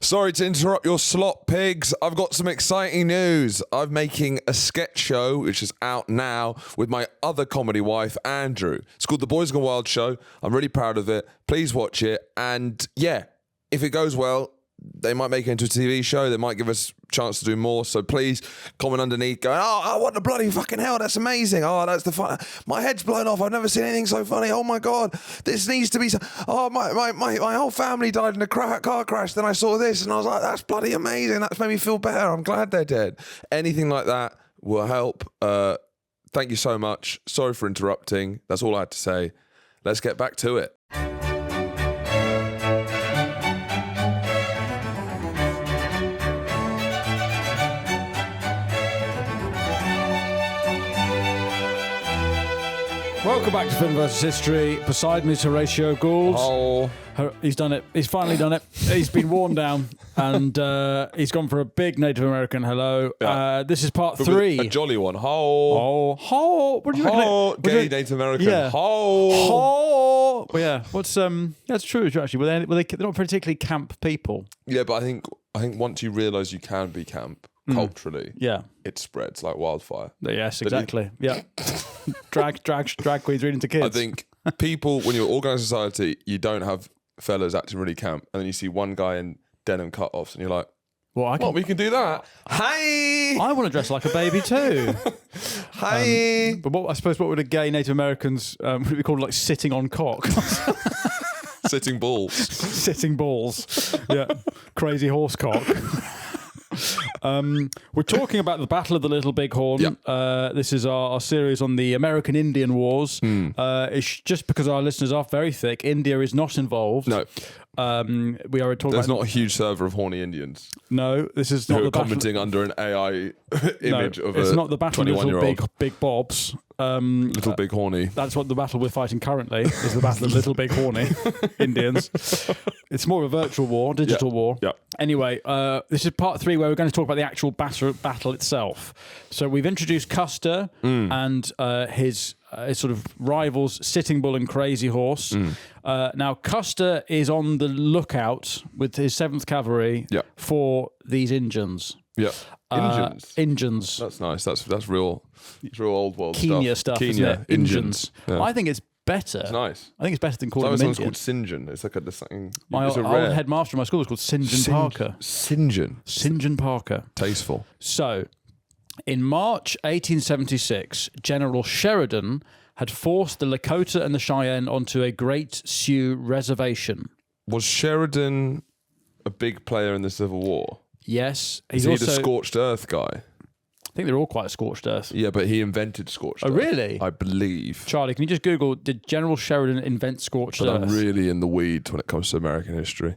Sorry to interrupt your slot, pigs. I've got some exciting news. I'm making a sketch show, which is out now, with my other comedy wife, Andrew. It's called The Boys Gone Wild Show. I'm really proud of it. Please watch it. And yeah, if it goes well, they might make it into a TV show. They might give us a chance to do more. So please comment underneath going, oh, what the bloody fucking hell? That's amazing. Oh, that's the fun. My head's blown off. I've never seen anything so funny. Oh my God. This needs to be. Oh, my whole family died in a car crash. Then I saw this and I was like, that's bloody amazing. That's made me feel better. I'm glad they're dead. Anything like that will help. Thank you so much. Sorry for interrupting. That's all I had to say. Let's get back to it. Welcome back to Film vs. History. Beside me is Horatio Gould. He's done it. He's finally done it. He's been worn down and he's gone for a big Native American hello. Yeah. This is part 3. A jolly one. Ho. What do you reckon? Gay Native American. Yeah. Ho. Well, yeah. That's true actually. They're not particularly camp people. Yeah, but I think once you realise you can be camp culturally, it spreads like wildfire. Yes, exactly. Yeah. drag queens reading to kids. I think people, when you're organised society, you don't have fellas acting really camp, and then you see one guy in denim cut-offs, and you're like, we can do that. Hi! I want to dress like a baby too. Hi! But what would a gay Native Americans, would it be called like sitting on cock? Sitting balls. Sitting balls. Yeah. Crazy horse cock. We're talking about the Battle of the Little Big Horn. Yep. This is our series on the American Indian Wars. It's just because our listeners are very thick. India is not involved. No. We are talking. There's not a huge server of horny Indians. No, this is not who the are commenting under an AI image of it's a not the battle of Little Big Bobs. Little Big Horny. That's what the battle we're fighting currently is, the Battle of Little Big Horny Indians. It's more of a virtual war, digital war. Yeah. Anyway, this is part 3 where we're going to talk about the actual battle itself. So we've introduced Custer and his sort of rivals, Sitting Bull and Crazy Horse. Now, Custer is on the lookout with his 7th Cavalry for these Injuns. Yeah. Injuns. That's nice. That's real old world Kenya stuff. Isn't it? Injuns. Yeah. I think it's better. It's nice. I think it's better than calling them Indians. Called St. John. It's like something. My old headmaster in my school was called St. John Parker. St. John. St. John Parker. Tasteful. So, in March 1876, General Sheridan had forced the Lakota and the Cheyenne onto a Great Sioux reservation. Was Sheridan a big player in the Civil War? Yes. Is he the scorched earth guy? I think they're all quite scorched earth. Yeah, but he invented scorched earth. Oh, really? I believe. Charlie, can you just Google, did General Sheridan invent scorched earth? I'm really in the weeds when it comes to American history.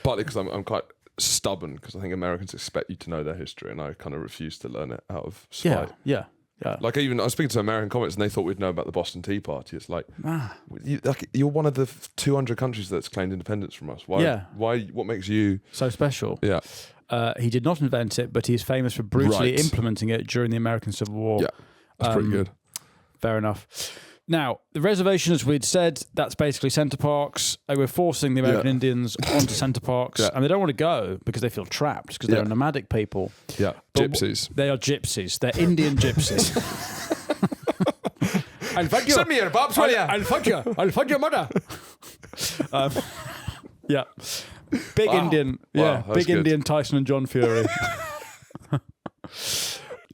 Partly because I'm quite stubborn, because I think Americans expect you to know their history, and I kind of refuse to learn it out of spite. Yeah. Like, even I was speaking to American comics, and they thought we'd know about the Boston Tea Party. It's like, you're one of the 200 countries that's claimed independence from us. Why? What makes you so special? Yeah. He did not invent it, but he is famous for brutally implementing it during the American Civil War. Yeah, that's pretty good. Fair enough. Now, the reservation, as we'd said, that's basically Center Parks. They were forcing the American Indians onto Center Parks, and they don't want to go because they feel trapped, because they're nomadic people. Yeah, gypsies. They are gypsies. They're Indian gypsies. I'll fuck you. Send me here, Bobs, will ya? I'll fuck you. I'll fuck your mother. Yeah. Big Indian. Yeah, big good. Indian Tyson and John Fury.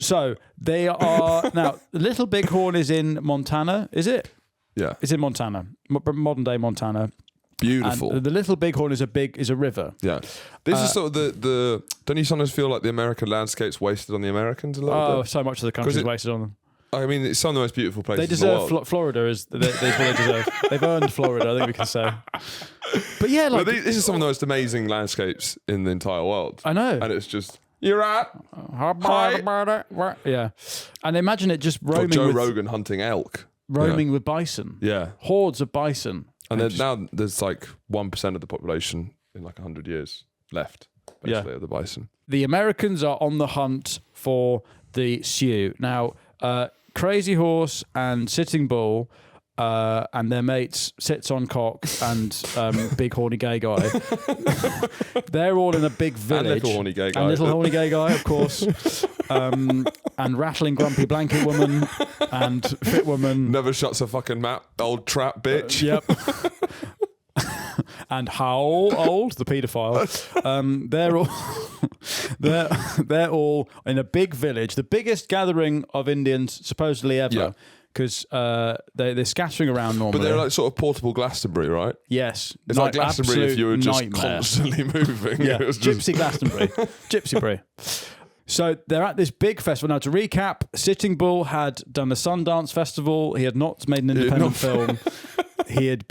So they are now. Little Big Horn is in Montana, is it? Yeah, it's in Montana, modern day Montana. Beautiful. And the Little Big Horn is a river. Yeah, this is sort of the. Don't you sometimes feel like the American landscape's wasted on the Americans a little bit? Oh, so much of the country's wasted on them. I mean, it's some of the most beautiful places. They deserve in the world. Florida. Is what they deserve. They've earned Florida, I think we can say. But yeah, like this is some of the most amazing landscapes in the entire world. I know, and it's just. You're right. Hi. Yeah. And imagine it just roaming Joe Rogan hunting elk. Roaming with bison. Yeah. Hordes of bison. And then now there's like 1% of the population in like 100 years left, basically, of the bison. The Americans are on the hunt for the Sioux. Now, Crazy Horse and Sitting Bull and their mates sits on cock and big horny gay guy. They're all in a big village. And little horny gay guy. And little horny gay guy, of course. And rattling grumpy blanket woman and fit woman. Never shuts a fucking mouth, old trap bitch. Yep. And how old? The paedophile. They're all in a big village, the biggest gathering of Indians supposedly ever. Yeah. Because they're scattering around normally. But they're like sort of portable Glastonbury, right? Yes. It's like Glastonbury if you were just nightmare. constantly moving. Yeah, It was just... Gypsy Glastonbury. Gypsy Brie. So they're at this big festival. Now, to recap, Sitting Bull had done the Sundance Festival. He had not made an independent film. He'd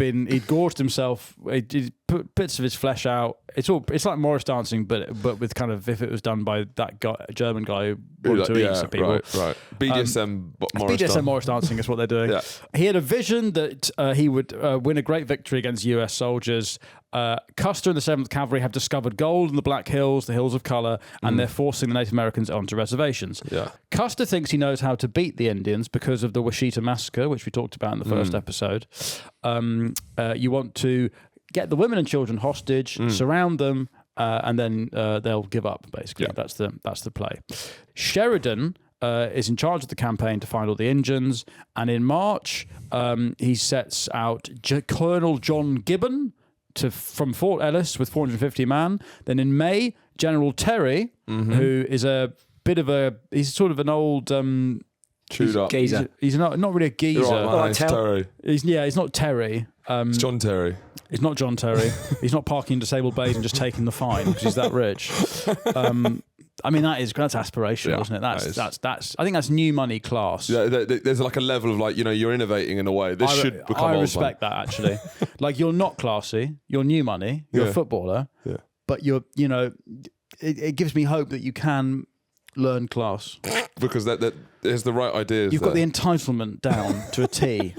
gorged himself. He'd put bits of his flesh out. It's like Morris dancing, but with kind of, if it was done by that guy, German guy who wanted to eat some people. Right. BDSM Morris dancing is what they're doing. Yeah. He had a vision that he would win a great victory against US soldiers. Custer and the 7th Cavalry have discovered gold in the Black Hills, the Hills of Colour, and they're forcing the Native Americans onto reservations. Yeah. Custer thinks he knows how to beat the Indians because of the Washita Massacre, which we talked about in the first episode. You want to get the women and children hostage, surround them, and then they'll give up, basically. Yeah. That's the play. Sheridan is in charge of the campaign to find all the Indians, and in March he sets out Colonel John Gibbon from Fort Ellis with 450 men. Then in May, General Terry, who is he's sort of an old chewed up geezer. He's not really a geezer. Right, it's Terry. He's not Terry. It's John Terry. He's not John Terry. He's not parking in disabled bays and just taking the fine because he's that rich. I mean, that's aspirational, isn't it? That's. I think that's new money class. Yeah, there's like a level of like, you're innovating in a way. This should become. I respect that actually. Like, you're not classy. You're new money. You're a footballer. Yeah. But it gives me hope that you can learn class because that is the right ideas. You've got the entitlement down to a T.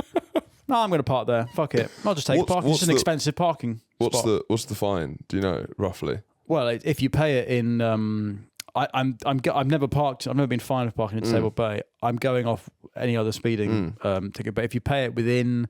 No, I'm going to park there. Fuck it. I'll just take parking. It's an expensive parking spot. What's the fine? Do you know roughly? Well, if you pay it in, I've never parked. I've never been fined for parking in disabled bay. I'm going off any other speeding ticket. But if you pay it within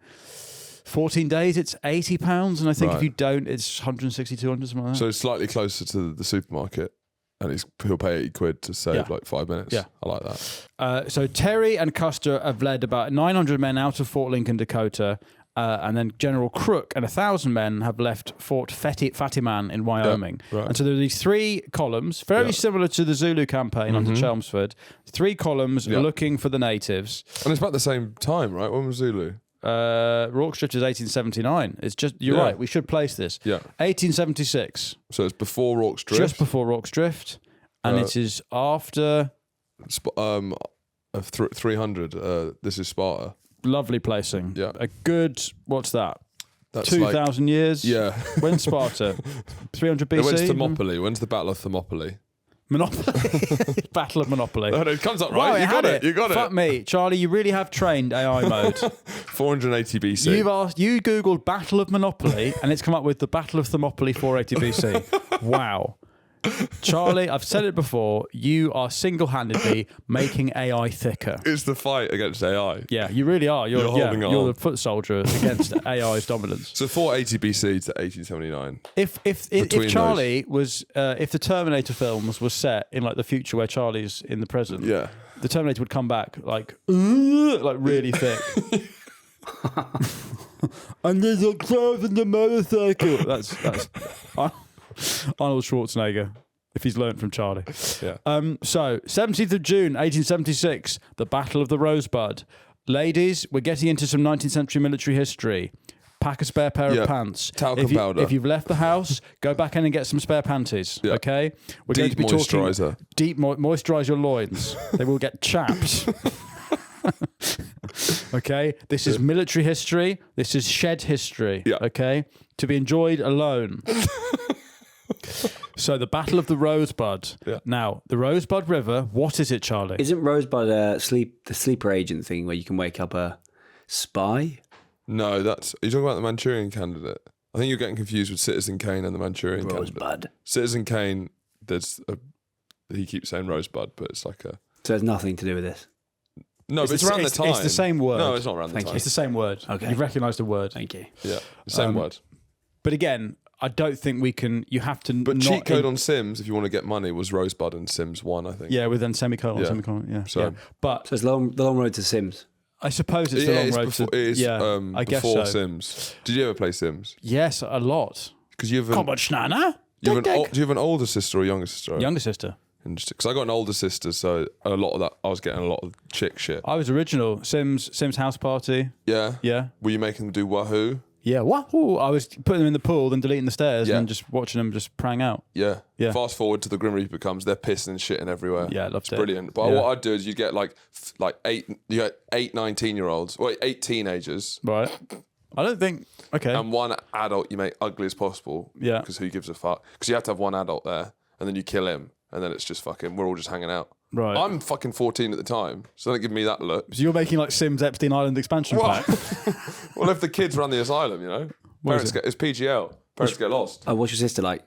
14 days, it's £80, and I think if you don't, it's 160, 200, something like that. So it's slightly closer to the supermarket. And he'll pay £80 to save like 5 minutes. Yeah. I like that. So Terry and Custer have led about 900 men out of Fort Lincoln, Dakota, and then General Crook and 1,000 men have left Fort Fatiman in Wyoming. Yeah, right. And so there are these 3 columns, very similar to the Zulu campaign under Chelmsford. 3 columns looking for the natives. And it's about the same time, right? When was Zulu? Rorke's Drift is 1879. It's just, you're right, we should place this. Yeah. 1876. So it's before Rorke's Drift? Just before Rorke's Drift. And it is after... 300. This is Sparta. Lovely placing. Yeah. A good, what's that? That's 2,000 years? Yeah. When's Sparta? 300 BC? When's Thermopylae? When's the Battle of Thermopylae? Monopoly. Battle of Monopoly. No, it comes up Wow, right. You got it. Fuck me. Charlie, you really have trained AI mode. 480 BC. You Googled Battle of Monopoly and it's come up with the Battle of Thermopylae 480 BC. Wow. Charlie, I've said it before, you are single-handedly making AI thicker. It's the fight against AI. Yeah, you really are. You're holding it you're on. the foot soldier against AI's dominance. So 480 BC to 1879. If Charlie was, if the Terminator films was set in like the future where Charlie's in the present, the Terminator would come back like really thick. And there's a clothes in the motorcycle. That's Arnold Schwarzenegger, if he's learnt from Charlie. Yeah. So, 17th of June, 1876, the Battle of the Rosebud. Ladies, we're getting into some 19th century military history. Pack a spare pair of pants. Talcum powder. If you've left the house, go back in and get some spare panties. Yeah. Okay? We're Deep going to be moisturiser. talking deep moisturise your loins. They will get chapped. Okay? This is military history. This is shed history. Yeah. Okay? To be enjoyed alone. So the Battle of the Rosebud. Yeah. Now, the Rosebud River, what is it, Charlie? Isn't Rosebud the sleeper agent thing where you can wake up a spy? No, are you talking about the Manchurian Candidate? I think you're getting confused with Citizen Kane and the Manchurian Rosebud. Candidate. Citizen Kane, he keeps saying Rosebud, but it's like a... So there's nothing to do with this? No, but it's around the time. It's the same word. No, it's not around the time. It's the same word. Okay. You've recognised the word. Thank you. Yeah, same word. But again, I don't think we can. You have to. But not cheat code on Sims, if you want to get money, was Rosebud and Sims 1, I think. Yeah, with then semicolon, Yeah. semicolon. Yeah. So- yeah. But So it's the long road to Sims. I suppose it's the Yeah, long it's road before, to. it is, yeah, I guess before so. Sims. Did you ever play Sims? Yes, a lot. Because you have Come on, Schnana. do you have an older sister or a younger sister? Younger sister. Because I got an older sister, so a lot of that, I was getting a lot of chick shit. I was original. Sims House Party. Yeah? Yeah. Were you making them do Wahoo? Yeah. Wahoo! I was putting them in the pool, then deleting the stairs, Yeah. and just watching them just prang out. Yeah. Yeah. Fast forward to the Grim Reaper comes, they're pissing and shitting everywhere. Yeah, I loved it's it. brilliant. But Yeah. what I'd do is you get like eight 19-year-olds, well, 8 teenagers, Right. I don't think. Okay. and one adult you make ugly as possible. Yeah. Because who gives a fuck? Because you have to have one adult there, and then you kill him, and then it's just fucking, we're all just hanging out. Right. I'm fucking 14 at the time, so don't give me that look. So you're making like Sims Epstein Island expansion pack. Well, if the kids run the asylum, you know, What is it's PGL. Parents get lost. Oh, what's your sister like?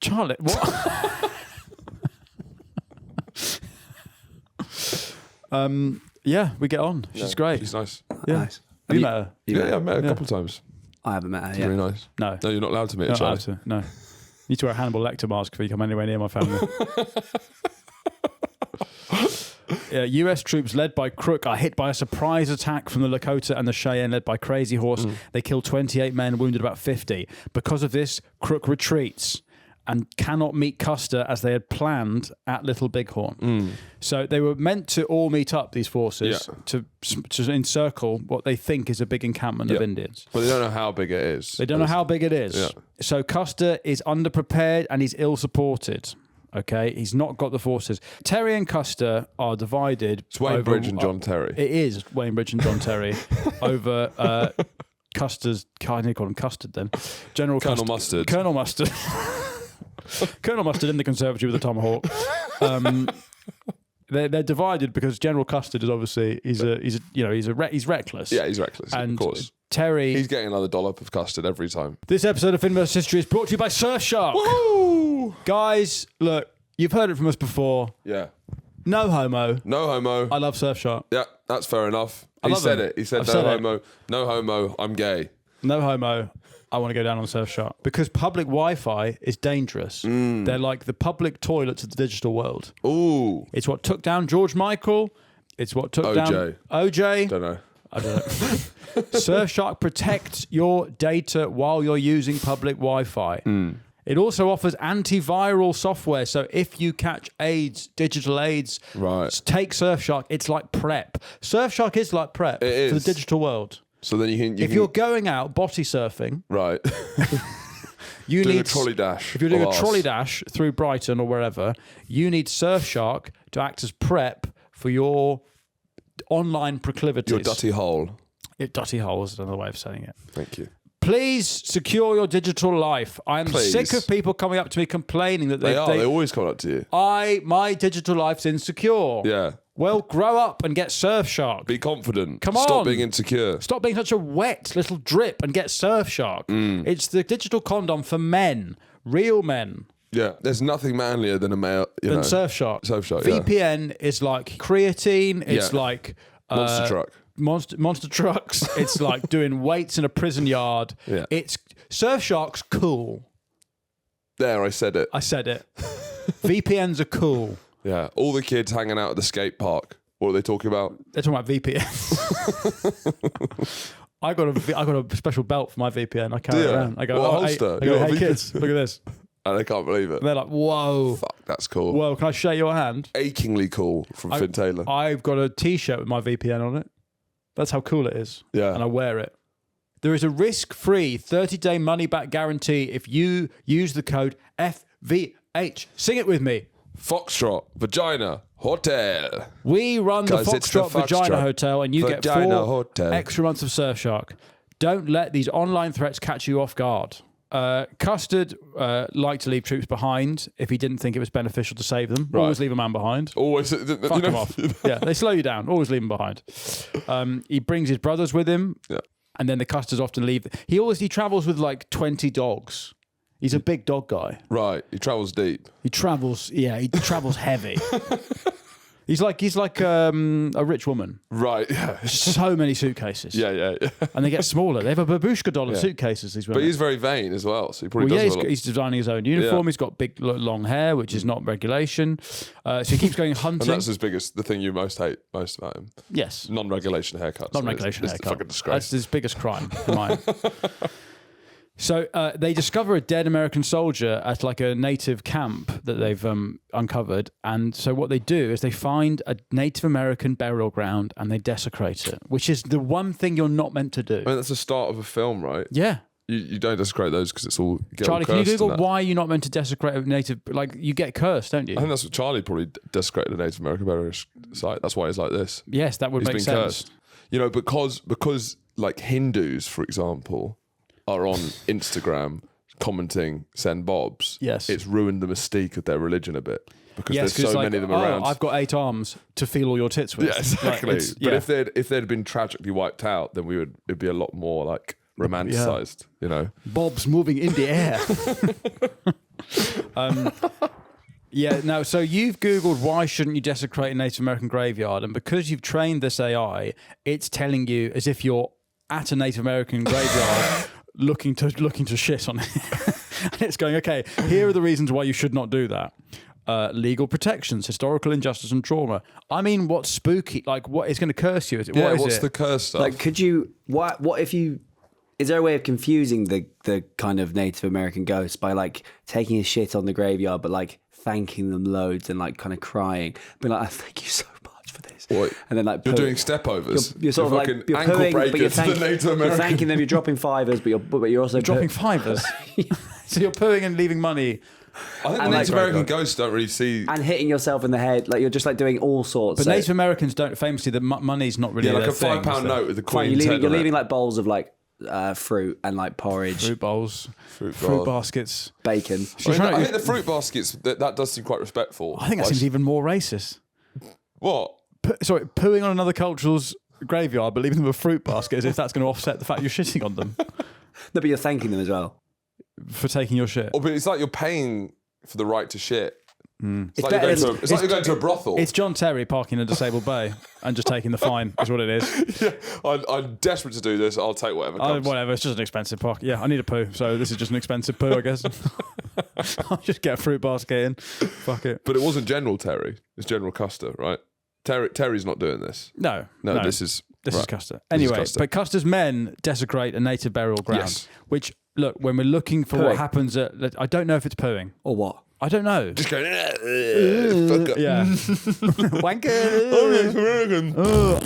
Charlotte, what? Yeah, we get on. She's great. She's nice. Yeah. Nice. Have you met her? Yeah, I've met her a couple of times. I haven't met her She's yet. really nice. No. No, you're not allowed to meet No, her, Charlie. I have to. No. You need to wear a Hannibal Lecter mask before you come anywhere near my family. Yeah, US troops led by Crook are hit by a surprise attack from the Lakota and the Cheyenne led by Crazy Horse. They kill 28 men, wounded about 50. Because of this, Crook retreats and cannot meet Custer as they had planned at Little Bighorn. So they were meant to all meet up, these forces, to encircle what they think is a big encampment of Yeah. Indians. But they don't know how big it is. They don't know how big it is. Yeah. So Custer is underprepared and he's ill-supported. Okay, he's not got the forces. Terry and Custer are divided. It's Wayne over- Bridge and John Terry. It is Wayne Bridge and John Terry over Custer's. I need to call him Custard then. General Colonel Custer- Mustard. Colonel Mustard. Colonel Mustard in the Conservatory with a tomahawk. They're divided because General Custard is obviously he's reckless. Yeah, he's reckless, and of course. Terry. He's getting another dollop of custard every time. This episode of Fin vs. History is brought to you by Surfshark. Woo! Guys, look, you've heard it from us before. Yeah. No homo. No homo. I love Surfshark. Yeah, that's fair enough. I He love said him. it. He said I've no said it. homo. No homo. I'm gay. No homo. I want to go down on Surfshark. Because public Wi-Fi is dangerous. They're like the public toilets of the digital world. Ooh. It's what took down George Michael. It's what took down OJ. Don't know. I don't know. Surfshark protects your data while you're using public Wi-Fi. It also offers antiviral software. So if you catch AIDS, digital AIDS, Right. take Surfshark. It's like PrEP. Surfshark is like PrEP It for the is. digital world. So then you can. If you're going out botty surfing, right. you Doing need a trolley dash. If you're doing of a arse. trolley dash through Brighton or wherever, you need Surfshark to act as PrEP for your online proclivities. Your dirty hole. Dirty hole is another way of saying it. Thank you. Please secure your digital life. I'm Please. sick of people coming up to me complaining that They are. They always come up to you. my digital life's insecure. Yeah. Well, grow up and get Surfshark. Be confident. Come Stop on. being insecure. Stop being such a wet little drip and get Surfshark. It's the digital condom for men, real men. Yeah. There's nothing manlier than a male. Than Surfshark. Surfshark, yeah. VPN is like creatine. It's Yeah. like Monster truck. Monster trucks. It's like doing weights in a prison yard. Yeah. It's Surfshark's cool. There, I said it. I said it. VPNs are cool. Yeah. All the kids hanging out at the skate park. What are they talking about? They're talking about VPNs. I got a special belt for my VPN. I carry Do it you? around. I go, What, oh, holster? Hey, You got a hey VPN? kids, look at this. And I can't believe it. And they're like, whoa. Fuck, that's cool. Whoa, can I shake your hand? Achingly cool from Finn Taylor. I've got a T-shirt with my VPN on it. That's how cool it is. Yeah. And I wear it. There is a risk-free 30-day money-back guarantee if you use the code FVH. Sing it with me. Foxtrot, Vagina, Hotel. We run the 'Cause it's the Foxtrot Vagina Foxtrot Hotel and you get Vagina 4 Hotel. extra months of Surfshark. Don't let these online threats catch you off guard. Custard liked to leave troops behind if he didn't think it was beneficial to save them. Right. Always leave a man behind. Always, Fuck them off. Yeah, they slow you down. Always leave them behind. He brings his brothers with him. Yeah. And then the Custards often leave. He travels with like 20 dogs. He's a big dog guy. Right, he travels deep. He travels heavy. He's like a rich woman. Right. Yeah. So many suitcases. Yeah. And they get smaller. They have a babushka doll of suitcases, these women. But he's very vain as well, so he probably does a lot. He's designing his own uniform. He's got big long hair, which is not regulation. So he keeps going hunting. And that's the thing you most hate most about him. Yes. Non-regulation haircuts. Non-regulation haircut. It's a fucking disgrace. That's his biggest crime in mine. So they discover a dead American soldier at like a native camp that they've uncovered. And so what they do is they find a Native American burial ground and they desecrate it, which is the one thing you're not meant to do. I mean, that's the start of a film, right? Yeah. You don't desecrate those because it's all Charlie, can you Google why you're not meant to desecrate a native? Like, you get cursed, don't you? I think that's what Charlie probably desecrated a Native American burial site. That's why he's like this. Yes, that would make sense. Cursed. You know, because like Hindus, for example, are on Instagram commenting "send bobs." Yes, it's ruined the mystique of their religion a bit because there's so many of them around. I've got 8 arms to feel all your tits with. Yeah, exactly. But if they'd been tragically wiped out, then it'd be a lot more like romanticized. You know, bobs moving in the air. No, so you've Googled why shouldn't you desecrate a Native American graveyard, and because you've trained this AI, it's telling you as if you're at a Native American graveyard looking to shit on it. And it's going, okay, here are the reasons why you should not do that. Legal protections, historical injustice and trauma. I mean, what's spooky? Like, what is going to curse you? What's the curse stuff? Like, could you... What if you... Is there a way of confusing the kind of Native American ghosts by, like, taking a shit on the graveyard, but, like, thanking them loads and, like, kind of crying? Be like, I thank you so much for this. What? And then, like... You're doing stepovers. You're sort of like... You're ankle pooing, but breakers to the Native American. You're thanking them, you're dropping fivers, but you're also... dropping fivers? So you're pooing and leaving money... I think the Native American ghosts don't really see... And hitting yourself in the head. Like, you're just, like, doing all sorts. But Native Americans don't... Famously, the money's not really like their a £5 note with the Queen's you're head leaving, on it. leaving, like, bowls of, like, fruit and, like, porridge. Fruit bowls. Fruit baskets. Bacon. I think the fruit baskets, that does seem quite respectful. I think that seems even more racist. What? Pooing on another cultural's graveyard, but leaving them a fruit basket as if that's going to offset the fact you're shitting on them. No, but you're thanking them as well. For taking your shit. But it's like you're paying for the right to shit. It's like you're going to a brothel. It's John Terry parking in a disabled bay and just taking the fine, is what it is. Yeah, I'm desperate to do this. I'll take whatever comes. Whatever, it's just an expensive park. Yeah, I need a poo, so this is just an expensive poo, I guess. I'll just get a fruit basket in. Fuck it. But it wasn't General Terry. It's General Custer, right? Terry's not doing this. No. This is Custer. Anyway, but Custer's men desecrate a native burial ground, which, look, when we're looking for what happens at... I don't know if it's pooing. Or what? I don't know. Just going, fuck up. Yeah. Wanker.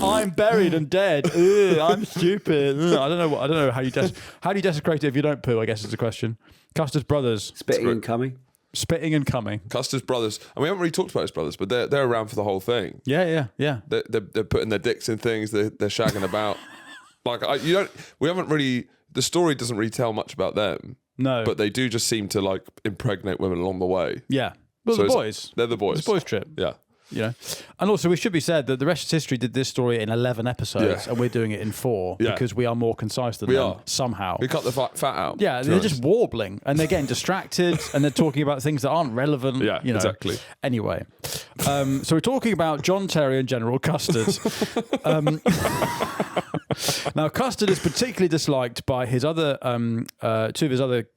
I'm buried and dead. I'm stupid. I don't know how do you desecrate it if you don't poo, I guess is the question. Custer's brothers. Spitting and coming. Spitting and coming. Custer's brothers. And we haven't really talked about his brothers, but they're around for the whole thing. Yeah. They're putting their dicks in things. They're shagging about. We haven't really. The story doesn't really tell much about them. No. But they do just seem to like impregnate women along the way. Yeah. Well, so the boys. They're the boys. It's a boys' trip. Yeah. You know, and also we should be said that the rest of history did this story in 11 episodes, and we're doing it in 4 because we are more concise than them somehow. We cut the fat out. Yeah, they're just warbling and they're getting distracted and they're talking about things that aren't relevant. Yeah, you know. Exactly. Anyway, so we're talking about John Terry and General Custard. Now, Custard is particularly disliked by his other 2 of his other.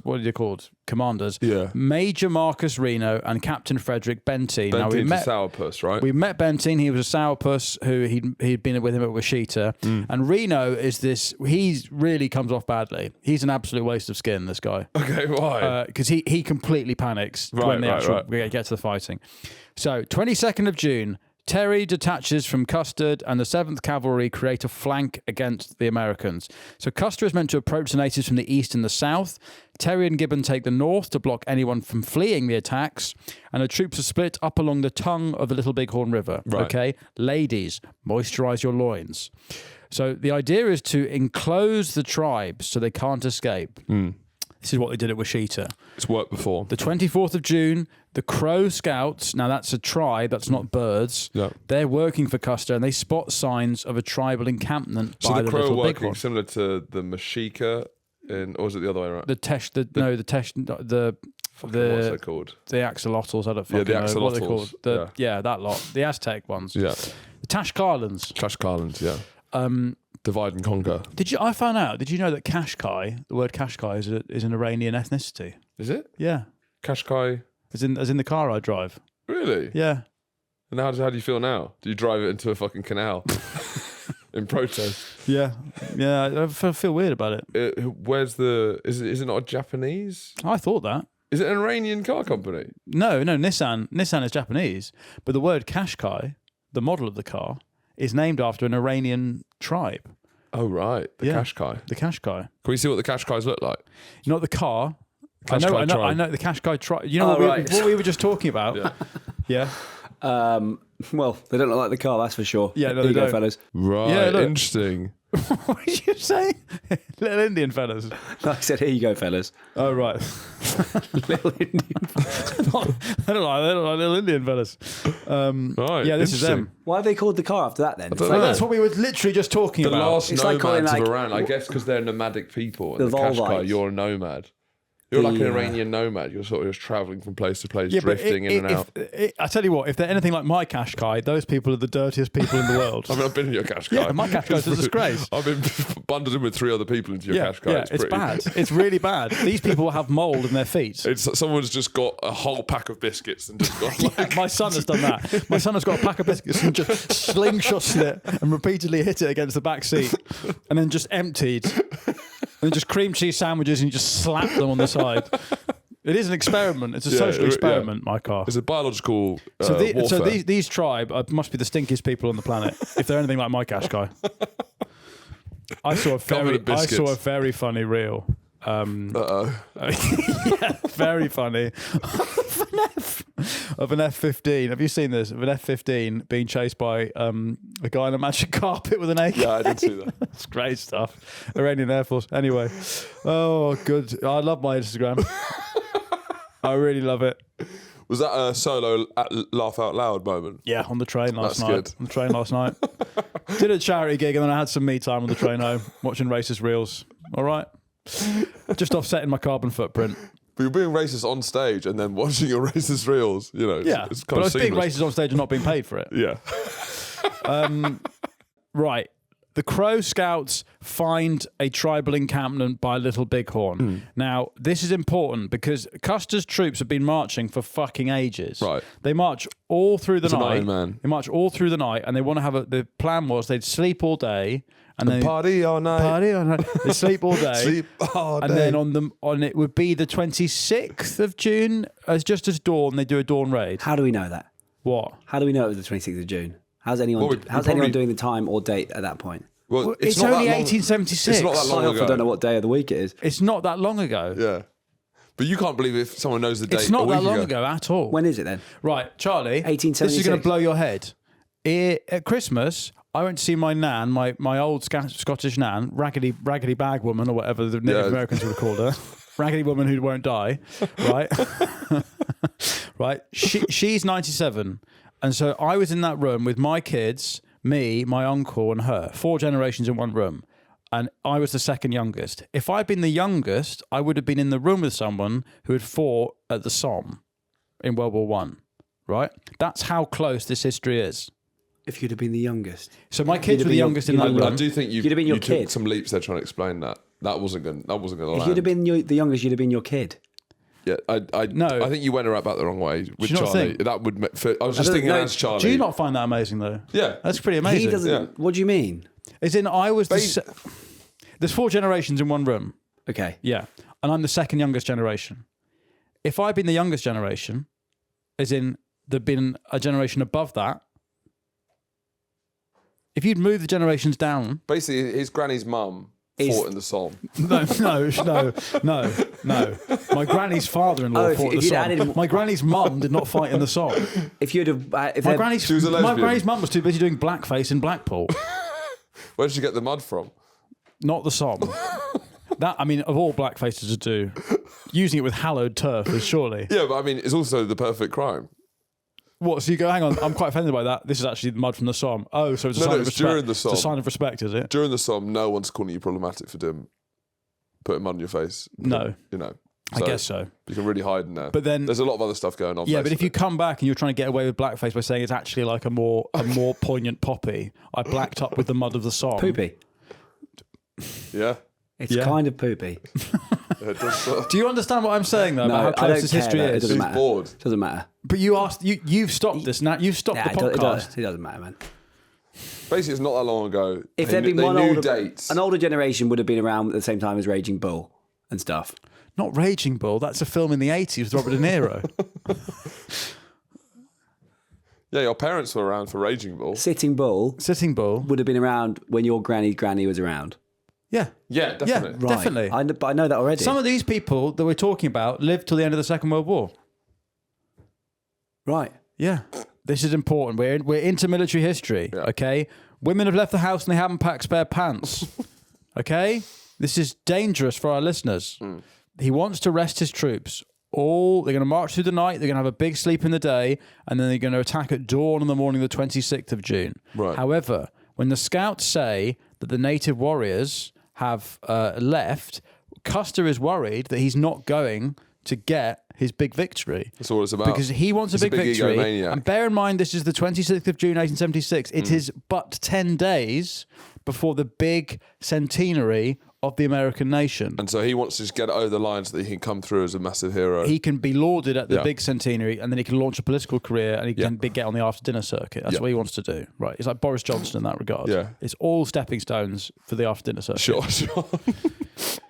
What are they called? Commanders. Yeah. Major Marcus Reno and Captain Frederick Bentine. Now we met a sourpuss, right? We met Bentine. He was a sourpuss who he'd been with him at Washita. And Reno is this. He really comes off badly. He's an absolute waste of skin. This guy. Okay, why? Because he completely panics when we get to the fighting. So 22nd of June. Terry detaches from Custer and the 7th Cavalry create a flank against the Americans. So Custer is meant to approach the natives from the east and the south. Terry and Gibbon take the north to block anyone from fleeing the attacks. And the troops are split up along the tongue of the Little Bighorn River. Right. Okay? Ladies, moisturize your loins. So the idea is to enclose the tribes so they can't escape. This is what they did at Washita. It's worked before. The 24th of June, the Crow Scouts, now that's a tribe, that's not birds, they're working for Custer and they spot signs of a tribal encampment by the Little Bighorn. So the Crow working similar to the Mashika, or was it the other way around? what's they called? The axolotls. I don't fucking the know what they're axolotls. called. That lot. The Aztec ones. Yeah. The Tashkarlans. Tashkarlans, yeah. Divide and conquer. I found out. Did you know that Qashqai, the word Qashqai, is an Iranian ethnicity? Is it? Yeah. Qashqai. As in the car I drive. Really? Yeah. And how do you feel now? Do you drive it into a fucking canal in protest? Yeah. I feel weird about it. Is it not a Japanese? I thought that. Is it an Iranian car company? No, Nissan. Nissan is Japanese, but the word Qashqai, the model of the car, is named after an Iranian tribe. Oh right, the Qashqai. The Qashqai. Can we see what the Qashqais look like? You know what the car? I Qashqai know tribe. the Qashqai tribe. You know right. what we were just talking about? Yeah. Yeah. Well, they don't look like the car, that's for sure. Yeah, no, Here you they go, don't. fellas. Right, Yeah, look. interesting. What did you say? Little Indian fellas. Like I said, here you go, fellas. Oh, right. Little Indian. They look like little Indian fellas. Right, Yeah, this is them. Why have they called the car after that then? It's don't like know. That's what we were literally just talking The about. last It's like nomads calling, of like, Iran, I guess, because they're nomadic people. And The the Qashqai, Volvites. you're a nomad. You're like an The, Iranian nomad. You're sort of just travelling from place to place, Yeah, but drifting in and out. I tell you what, if they're anything like my Qashqai, those people are the dirtiest people in the world. I mean, I've been in your Qashqai. Yeah, my Qashqai's a disgrace. I've been bundled in with 3 other people into your Qashqai. Yeah, it's it's pretty bad. It's really bad. These people have mold in their feet. It's someone's just got a whole pack of biscuits and just got like, My son has done that. My son has got a pack of biscuits and just slingshotted it and repeatedly hit it against the back seat and then just emptied. And then just cream cheese sandwiches and you just slap them on the side. It is an experiment. It's a social experiment, my car. it's a biological So, so warfare. these tribe must be the stinkiest people on the planet if they're anything like my Qashqai. I saw a very funny reel. Yeah, very funny. Of an F-15. Have you seen this? Of an F-15 being chased by a guy on a magic carpet with an AK. Yeah, I did see that. It's great stuff. Iranian Air Force. Anyway. Oh, good. I love my Instagram. I really love it. Was that a solo laugh out loud moment? Yeah, on the train last That's night. good. On the train last night. Did a charity gig and then I had some me time on the train home, watching racist reels. All right. Just offsetting my carbon footprint. But you're being racist on stage and then watching your racist reels, you know. Yeah, it's but kind I of was being seamless. racist on stage and not being paid for it. Yeah. Right. The Crow Scouts find a tribal encampment by Little Bighorn. Now, this is important because Custer's troops have been marching for fucking ages. Right. They march all through the It's an night. Iron Man. They march all through the night and they want to have the plan was they'd sleep all day and then Party all night. party all night. They sleep all day. Sleep all day. And then on it would be the 26th of June, as just as dawn, they do a dawn raid. How do we know that? What? How do we know it was the 26th of June? How's anyone Well, how's probably- anyone doing the time or date at that point? Well, It's not only that long- 1876. It's not that long I often ago. don't know what day of the week it is. It's not that long ago. Yeah. But you can't believe if someone knows the date. It's not a week that long ago at all. When is it then? Right, Charlie. 1876. This is going to blow your head. At Christmas, I went to see my nan, my old Scottish nan, raggedy bag woman, or whatever the Native Yeah. Americans would have called her. Raggedy woman who won't die, right? Right. She's 97, and so I was in that room with my kids, me, my uncle, and her. 4 generations in one room. And I was the second youngest. If I'd been the youngest, I would have been in the room with someone who had fought at the Somme in World War One, right? That's how close this history is. If you'd have been the youngest. So my kids have were the been your- youngest in you'd that have room. I do think you You'd have been your you took kid. some leaps there trying to explain that. That wasn't going to If land. you'd have been the youngest, you'd have been your kid. Yeah, No. I think you went about the wrong way with you not Charlie. think? That would. I was just don't thinking know. as Charlie. Do you not find that amazing though? Yeah. That's pretty amazing. He doesn't. Yeah. What do you mean? As in, I was there's 4 generations in one room. Okay. Yeah, and I'm the second youngest generation. If I'd been the youngest generation, as in there'd been a generation above that. If you'd moved the generations down, Basically, his granny's mum fought in the Somme. no. My granny's father-in-law Oh, if fought in the you'd Somme. added- My granny's mum did not fight in the Somme. If you'd have, if My they'd- granny's She was a my lesbian. granny's mum was too busy doing blackface in Blackpool, Where did you get the mud from? not the Somme. That, I mean, of all blackfaces to do, using it with hallowed turf is surely. Yeah, but I mean, it's also the perfect crime. What? So you go, hang on, I'm quite offended by that. This is actually the mud from the Somme. Oh, so it's a No, sign no, of it's respect. during the It's a Somme. sign of respect, is it? During the Somme, no one's calling you problematic for putting mud on your face. No. You know. I guess so. You can really hide in there. But then there's a lot of other stuff going on. Yeah, but if you come back and you're trying to get away with blackface by saying it's actually like a more poignant poppy, I blacked up with the mud of the song. Poopy. Yeah. It's kind of poopy. Do you understand what I'm saying though? No, about how close this care, history though. It is? doesn't He's matter. bored. Doesn't matter. But you asked. You've stopped this now. You've stopped the podcast. It doesn't matter, man. Basically, it's not that long ago. If they there'd been knew one older, dates. an older generation would have been around at the same time as Raging Bull and stuff. Not Raging Bull. That's a film in the 80s with Robert De Niro. Yeah, your parents were around for Raging Bull. Sitting Bull Sitting Bull. would have been around when your granny was around. Yeah. Yeah, definitely. Yeah, definitely. But I know that already. Some of these people that we're talking about lived till the end of the Second World War. Right. Yeah. This is important. We're into military history, okay? Women have left the house and they haven't packed spare pants, okay? This is dangerous for our listeners. He wants to rest his troops. They're going to march through the night, they're going to have a big sleep in the day, and then they're going to attack at dawn on the morning of the 26th of June. Right. However, when the scouts say that the native warriors have left, Custer is worried that he's not going to get his big victory. That's all it's about. Because he wants a He's big victory. egomaniac. And bear in mind, this is the 26th of June, 1876. It is but 10 days before the big centenary of the American nation. And so he wants to just get it over the line so that he can come through as a massive hero. He can be lauded at the big centenary, and then he can launch a political career, and he can get on the after-dinner circuit. That's what he wants to do. Right? It's like Boris Johnson in that regard. Yeah. It's all stepping stones for the after-dinner circuit. Sure.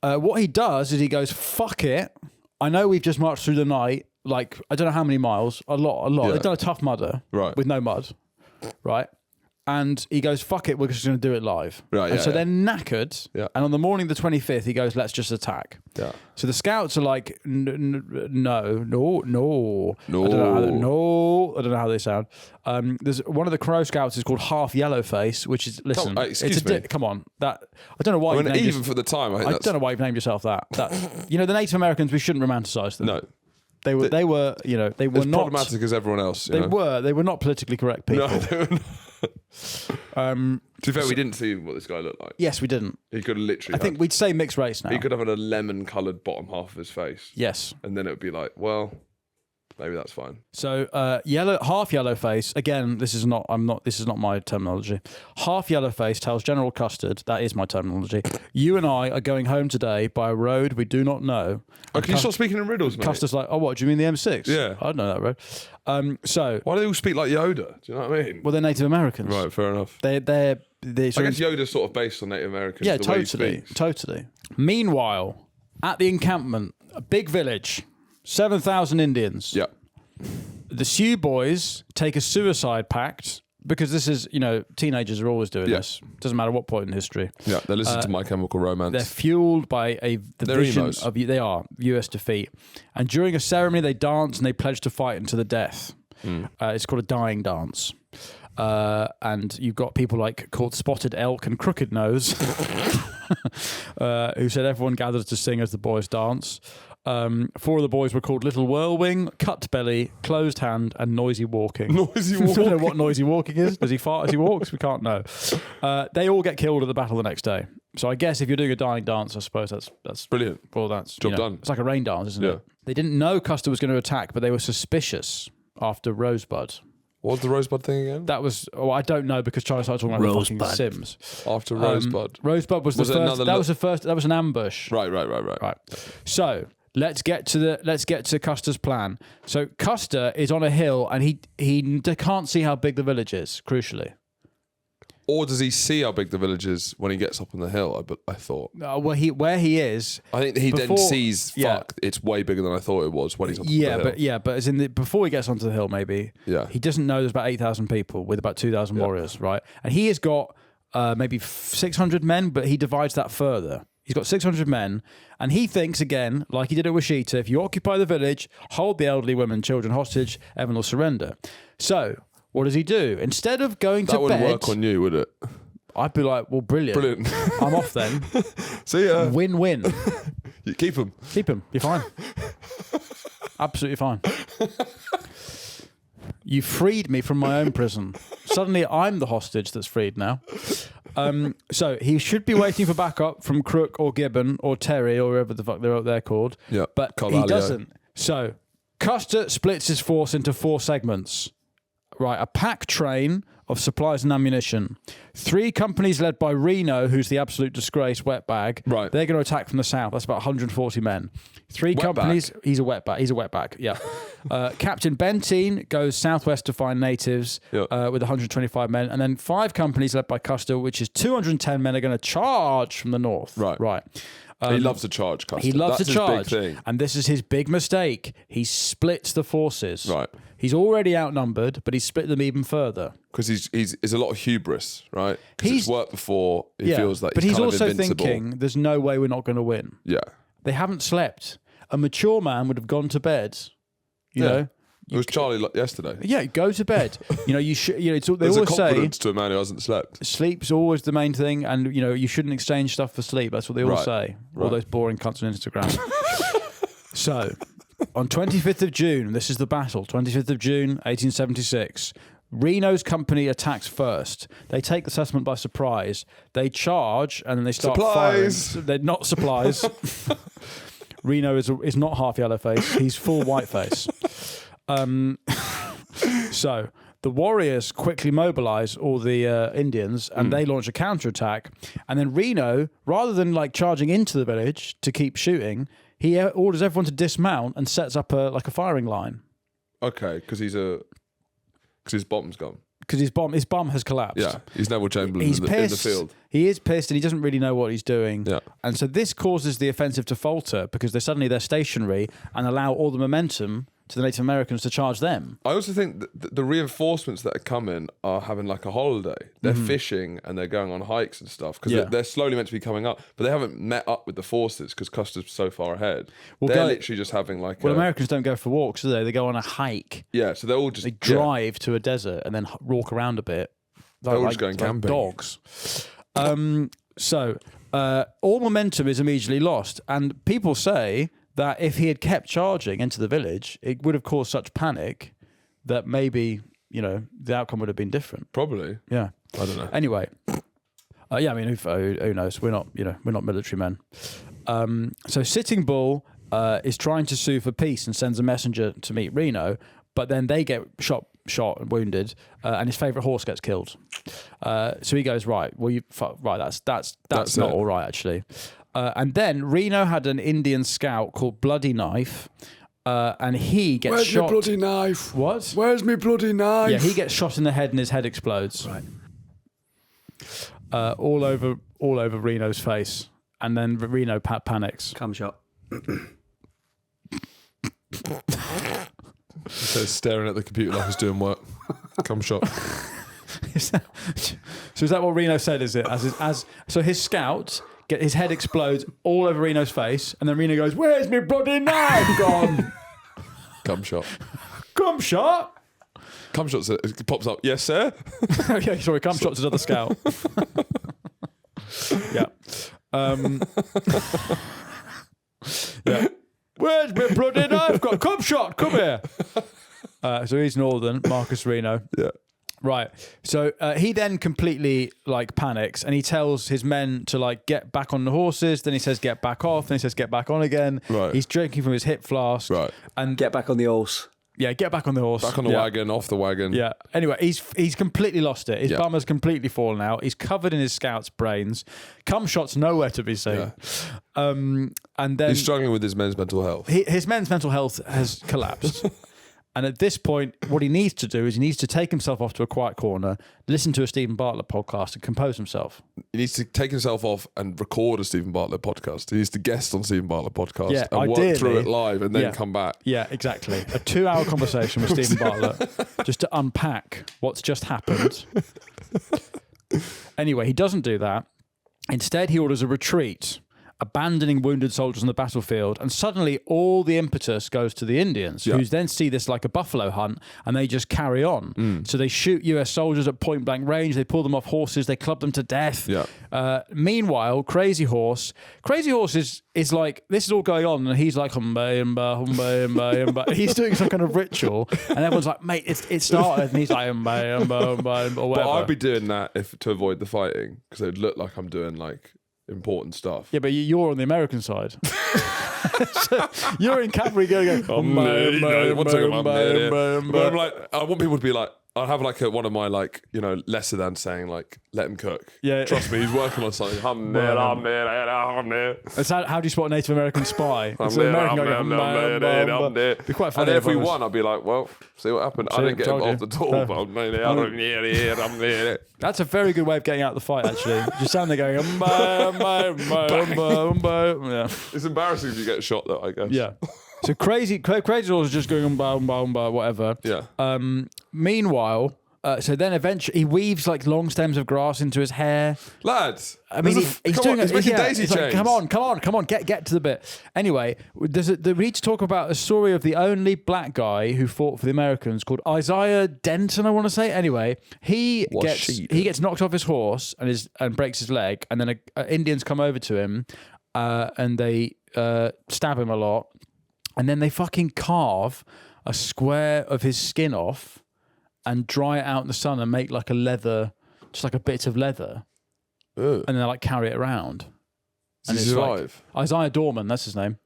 What he does is he goes, fuck it. I know we've just marched through the night, like, I don't know how many miles, a lot. Yeah. They've done a tough mudder with no mud, right? And he goes, fuck it, we're just going to do it live. Right, and yeah, so yeah. they're knackered. Yeah. And on the morning of the 25th, he goes, let's just attack. Yeah. So the scouts are like, no. I don't know how they sound. There's one of the Crow Scouts is called Half Yellowface, which is, listen, excuse me. come on. I don't know why I you've mean, named even for the time, I think I that's... don't know why you've named yourself that. You know, the Native Americans, we shouldn't romanticize them. No. They were As not problematic as everyone else. They were not politically correct people. No, they were not. To be fair, we didn't see what this guy looked like. Yes, we didn't. He could have literally. I think we'd say mixed race now. He could have had a lemon-coloured bottom half of his face. Yes. And then it would be like, well, maybe that's fine. So half yellow face. Again, this is not my terminology. Half yellow face tells General Custer, that is my terminology. You and I are going home today by a road we do not know. Oh, can you stop speaking in riddles, mate? Custer's like, oh, what? Do you mean the M6? Yeah. I don't know that road. So why do they all speak like Yoda? Do you know what I mean? well, they're Native Americans. Right, fair enough. They're I guess Yoda's sort of based on Native Americans. yeah, the way he totally, speaks. totally. Meanwhile, at the encampment, a big village, 7,000 Indians. Yeah. The Sioux boys take a suicide pact because this is, teenagers are always doing this. Doesn't matter what point in history. Yeah, they listen to My Chemical Romance. They're fueled by the vision emos. of US defeat. And during a ceremony, they dance and they pledge to fight unto the death. It's called a dying dance. And you've got people called Spotted Elk and Crooked Nose, who said everyone gathers to sing as the boys dance. 4 of the boys were called Little Whirlwing, Cut Belly, Closed Hand, and Noisy Walking. Noisy I don't know walking. what noisy walking is. Does he fart as he walks? We can't know. They all get killed at the battle the next day. So I guess if you're doing a dying dance, I suppose that's Brilliant. well, that's Job done. It's like a rain dance, isn't Yeah. it? They didn't know Custer was going to attack, but they were suspicious after Rosebud. What was the Rosebud thing again? That was I don't know because Charlie started talking about the fucking Rosebud. Sims. After Rosebud. Rosebud was the Was it first. another That was the first. That was an ambush. Right. Right. So let's get to Custer's plan. So Custer is on a hill and he can't see how big the village is. Crucially, Or does he see how big the village is when he gets up on the hill? I thought. where he is. I think he then Before- sees, yeah. fuck, it's way bigger than I thought it was when he's up on the hill. But as in before he gets onto the hill, maybe. Yeah. He doesn't know there's about 8,000 people with about 2,000 warriors, right? And he has got maybe 600 men, but he divides that further. He's got 600 men, and he thinks, again, like he did at Washita, if you occupy the village, hold the elderly women and children hostage, everyone will surrender. So, what does he do? Instead of going That to wouldn't bed, work on you, would it? I'd be like, well, brilliant. Brilliant. I'm off then. See ya. Win-win. You keep him. Keep him. You're fine. Absolutely fine. You freed me from my own prison. Suddenly, I'm the hostage that's freed now. So he should be waiting for backup from Crook or Gibbon or Terry or whoever the fuck they're called. Yeah, but Carvalho. he doesn't. So Custer splits his force into 4 segments. Right, a pack train of supplies and ammunition. 3 companies led by Reno, who's the absolute disgrace wetbag. Right. They're going to attack from the south. That's about 140 men. 3 companies. He's a wetback. Yeah. Captain Benteen goes southwest to find natives with 125 men. And then 5 companies led by Custer, which is 210 men, are going to charge from the north. Right. He loves to charge, Custer. He loves That's to charge. his big thing. And this is his big mistake. He splits the forces. Right. He's already outnumbered, but he's split them even further. Because he's a lot of hubris, right? Because he's worked before. He feels like but he's he's kind also of invincible. thinking, there's no way we're not going to win. Yeah. They haven't slept. A mature man would have gone to bed. You know? It was Charlie yesterday. Yeah, go to bed. You should. They There's a always say confidence to a man who hasn't slept. sleep's always the main thing, and you shouldn't exchange stuff for sleep. That's what they all say. All those boring cunts on Instagram. So, on 25th of June, this is the battle. 25th of June, 1876. Reno's company attacks first. They take the settlement by surprise. They charge and then they start Supplies. firing. They're not supplies. Reno is not half yellow face. He's full white face. So the warriors quickly mobilize all the Indians and they launch a counterattack. And then Reno, rather than charging into the village to keep shooting, he orders everyone to dismount and sets up a firing line. Okay, because his bomb's gone. Because his bomb has collapsed. Yeah, he's Neville Chamberlain He's in pissed. the field. He is pissed and he doesn't really know what he's doing. Yeah. And so this causes the offensive to falter because they're stationary and allow all the momentum to the Native Americans to charge them. I also think that the reinforcements that are coming are having a holiday. They're fishing and they're going on hikes and stuff because they're slowly meant to be coming up, but they haven't met up with the forces because Custer's so far ahead. They're literally just having Americans don't go for walks, do they? They go on a hike. Yeah, so they're all just... They drive to a desert and then walk around a bit. They're all just going camping. Dogs. So all momentum is immediately lost. And people say that if he had kept charging into the village, it would have caused such panic that maybe, the outcome would have been different. Probably. Yeah. I don't know. Anyway. Who knows? We're not military men. So Sitting Bull is trying to sue for peace and sends a messenger to meet Reno, but then they get shot and wounded, and his favourite horse gets killed. So he goes, that's not all right, actually. And then Reno had an Indian scout called Bloody Knife, and he gets shot. Where's my bloody knife? What? Where's my bloody knife? Yeah, he gets shot in the head and his head explodes. Right. All over Reno's face, and then Reno panics. Cumshot. So staring at the computer like he's doing work. Cumshot. So is that what Reno said? Is it so his scout his head explodes all over Reno's face, and then Reno goes, "Where's my bloody knife gone?" Cumshot. Cumshot. Cumshot pops up. Yes, sir. Yeah, sorry. Cumshot's another scout. Yeah. Yeah. Where's my bloody knife gone? Cumshot, come here. So he's northern, Marcus Reno. Yeah. Right. So he then completely panics and he tells his men to get back on the horses. Then he says get back off. Then he says get back on again. Right. He's drinking from his hip flask. Right. And Get back on the horse. yeah, get back on the horse. Back on the wagon, off the wagon. Yeah. Anyway, he's completely lost it. His Yeah. bum has completely fallen out. He's covered in his scout's brains. Cumshot's nowhere to be seen. Yeah. And then He's struggling with his men's mental health. his men's mental health has collapsed. And at this point, what he needs to do is he needs to take himself off to a quiet corner, listen to a Stephen Bartlett podcast and compose himself. He needs to take himself off and record a Stephen Bartlett podcast. He needs to guest on Stephen Bartlett podcast Yeah, and ideally. work through it live and then come back. Yeah, exactly. A 2-hour conversation with Stephen Bartlett just to unpack what's just happened. Anyway, he doesn't do that. Instead, he orders a retreat. abandoning wounded soldiers on the battlefield, and suddenly all the impetus goes to the Indians, who then see this like a buffalo hunt, and they just carry on. So they shoot US soldiers at point blank range, they pull them off horses, they club them to death. Meanwhile, Crazy Horse is like, this is all going on, and he's like, humba, humba, humba, humba, humba. He's doing some kind of ritual, and everyone's like, mate, it started, and he's like, humba, humba, humba, or whatever. But I'd be doing that to avoid the fighting, because it would look like I'm doing like important stuff. Yeah, but you're on the American side. So you're in cavalry going, But I'm like, I want people to be like, I'll have like one of my like, you know, lesser than saying like, let him cook. Yeah. Trust me, he's working on something. That's how do you spot a Native American spy? It's an American guy. Be quite funny. And then if we won, I'd be like, well, see what happened. I didn't get involved at all. That's a very good way of getting out of the fight, actually. Just stand there going, yeah. It's embarrassing if you get shot though, I guess. Yeah. So crazy Horse is just going whatever. Yeah. Meanwhile, so then eventually he weaves like long stems of grass into his hair. Lads, I mean, he's doing he's making daisy it's like, chains. come on, get to the bit. Anyway, we need to talk about a story of the only black guy who fought for the Americans called Isaiah Denton, I want to say. Anyway, he gets knocked off his horse and breaks his leg, and then Indians come over to him and they stab him a lot, and then they fucking carve a square of his skin off and dry it out in the sun and make like a leather, just like a bit of leather. Ugh. And then like carry it around. Does he survive? Like, Isaiah Dorman, that's his name.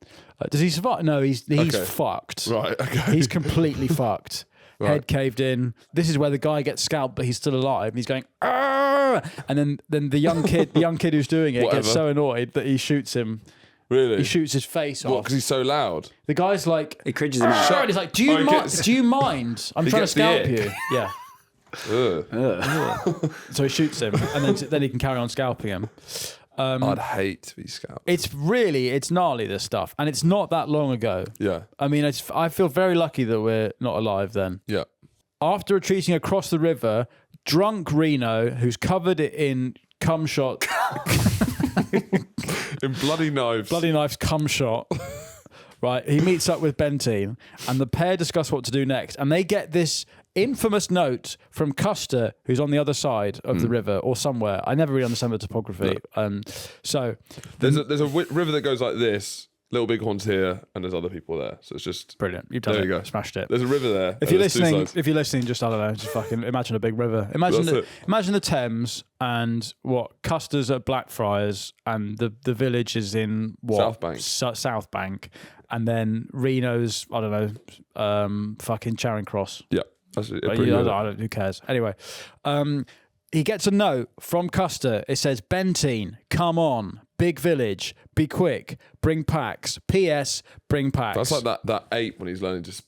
Does he survive? No, he's fucked. Right, okay. He's completely fucked. Right. Head caved in. This is where the guy gets scalped, but he's still alive. And he's going, "Arr!" And then the young kid who's doing it gets so annoyed that he shoots him. Really? He shoots his face off. What, because he's so loud? The guy's like, It cringes him out. and he's like, do you mind? I'm trying to gets the scalp ick. you. Yeah. So he shoots him, and then he can carry on scalping him. I'd hate to be scalped. It's gnarly, this stuff, and it's not that long ago. Yeah. I mean, I feel very lucky that we're not alive then. Yeah. After retreating across the river, drunk Reno, who's covered in Cumshot, In bloody knives. bloody knife's Cumshot, right? He meets up with Benteen, and the pair discuss what to do next, and they get this infamous note from Custer, who's on the other side of the river or somewhere. I never really understand the topography. So There's a river that goes like this. Little Big Horn's here, and there's other people there. So it's just brilliant. You've done there it. you go. Smashed it. There's a river there. If you're listening, just I don't know, just fucking imagine a big river. Imagine the Thames and what Custer's at Blackfriars, and the village is in what South Bank. South Bank, and then Reno's I don't know, fucking Charing Cross. Yeah. That's it. I don't, who cares? Anyway, he gets a note from Custer. It says, Benteen, come on. Big village. Be quick. Bring packs. P.S. Bring packs. That's like that ape when he's learning just,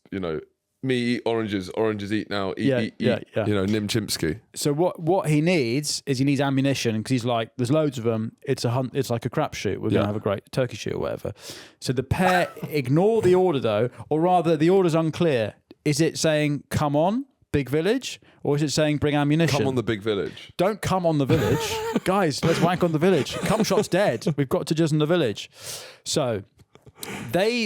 me eat oranges, oranges eat now, eat. Nim Chimpsky. So what he needs is ammunition, because he's like, there's loads of them. It's a hunt. It's like a crapshoot. We're going to have a great turkey shoot or whatever. So the pair ignore the order though, or rather the order's unclear. Is it saying, come on, big village? Or is it saying, bring ammunition? Come on the big village. Don't come on the village. Guys, let's wank on the village. Cumshot's dead. We've got to jizz on the village. So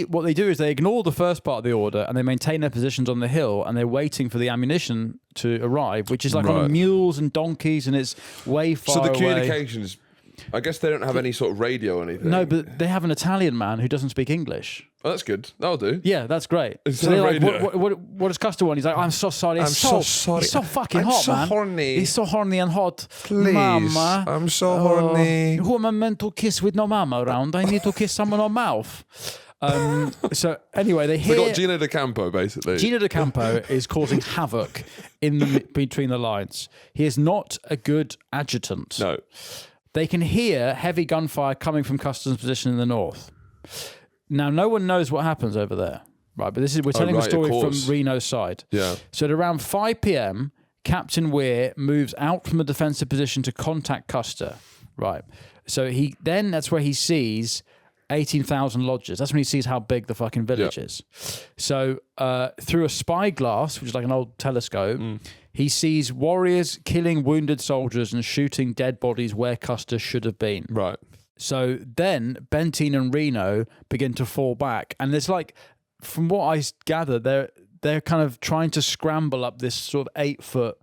what they do is they ignore the first part of the order and they maintain their positions on the hill, and they're waiting for the ammunition to arrive, which is like on mules and donkeys, and it's way far away. So the communications, I guess they don't have any sort of radio or anything. No, but they have an Italian man who doesn't speak English. Oh, that's good. That'll do. Yeah, that's great. It's so they're like, radio. what does Custer want? He's like, I'm so sorry. I'm so sorry. He's so fucking I'm hot, so man. horny. He's so horny and hot. Please. Mama. I'm so horny. Who am I meant to kiss with no mama around? I need to kiss someone on mouth. So anyway, they got Gino D'Acampo, basically. Gino D'Acampo is causing havoc between the lines. He is not a good adjutant. No. They can hear heavy gunfire coming from Custer's position in the north. Now, no one knows what happens over there, right? But we're telling a story from Reno's side. Yeah. So at around 5 p.m., Captain Weir moves out from the defensive position to contact Custer, right? So that's where he sees 18,000 lodges. That's when he sees how big the fucking village is. So through a spyglass, which is like an old telescope, he sees warriors killing wounded soldiers and shooting dead bodies where Custer should have been. Right. So then Benteen and Reno begin to fall back, and there's like, from what I gather, they're kind of trying to scramble up this sort of 8-foot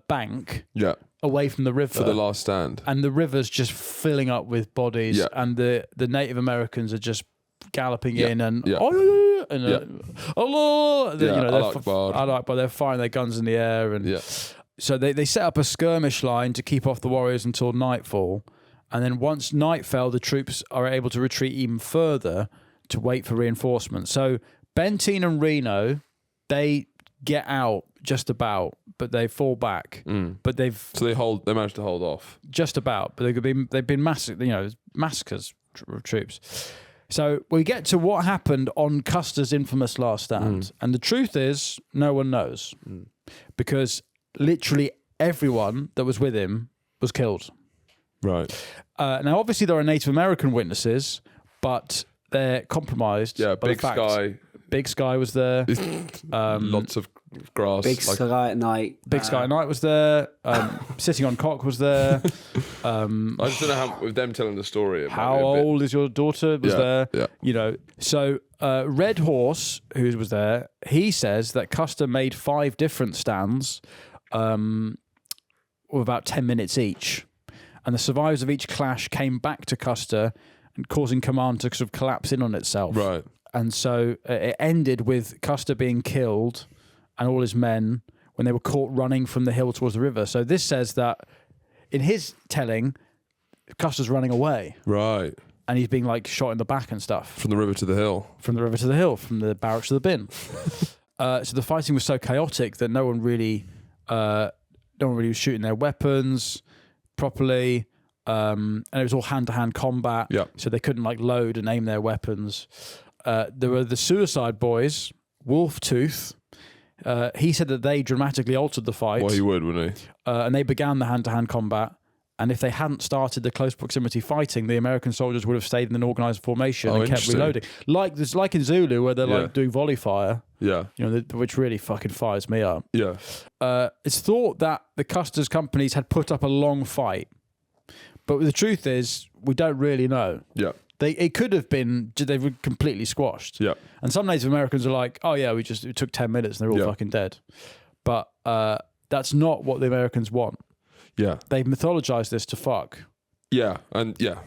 bank away from the river for the last stand, and the river's just filling up with bodies, and the Native Americans are just galloping in and Allah, they're firing their guns in the air, and so they set up a skirmish line to keep off the warriors until nightfall, and then once night fell, the troops are able to retreat even further to wait for reinforcements. So Benteen and Reno, they get out just about, but they fall back. But they managed to hold off just about, but they've been massacres of troops. So we get to what happened on Custer's infamous last stand, and the truth is, no one knows, because literally everyone that was with him was killed. Right. Now, obviously, there are Native American witnesses, but they're compromised. Yeah, by the fact. Big Sky was there. Lots of grass. Big Sky at night. Big Sky at night was there. Sitting on Cock was there. I just don't know how, with them telling the story. How old is your daughter? Was there. Yeah. You know. So Red Horse, who was there, he says that Custer made 5 different stands, with about 10 minutes each, and the survivors of each clash came back to Custer, and causing command to sort of collapse in on itself. Right. And so it ended with Custer being killed and all his men when they were caught running from the hill towards the river. So this says that in his telling, Custer's running away. Right. And he's being like shot in the back and stuff. From the river to the hill. From the river to the hill, from the barracks to the bin. So the fighting was so chaotic that no one really was shooting their weapons properly. And it was all hand-to-hand combat. Yeah. So they couldn't like load and aim their weapons. There were the Suicide Boys, Wolf Tooth. He said that they dramatically altered the fight. Well, he would, wouldn't he? And they began the hand-to-hand combat. And if they hadn't started the close proximity fighting, the American soldiers would have stayed in an organised formation and kept reloading. Like in Zulu, where they're like doing volley fire. Yeah. You know, which really fucking fires me up. Yeah. It's thought that the Custer's companies had put up a long fight. But the truth is, we don't really know. Yeah. It could have been, they were completely squashed. Yeah. And some Native Americans are like, oh yeah, it took 10 minutes and they're all fucking dead. But that's not what the Americans want. Yeah. They mythologize this to fuck. Yeah. And yeah.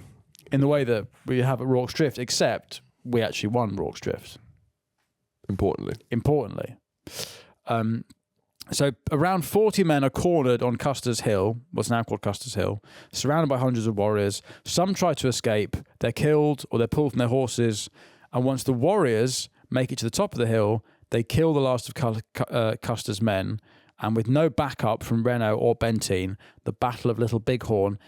In the way that we have at Rorke's Drift, except we actually won Rorke's Drift. Importantly. So around 40 men are cornered on Custer's Hill, what's now called Custer's Hill, surrounded by hundreds of warriors. Some try to escape. They're killed or they're pulled from their horses. And once the warriors make it to the top of the hill, they kill the last of Custer's men. And with no backup from Reno or Benteen, the Battle of Little Bighorn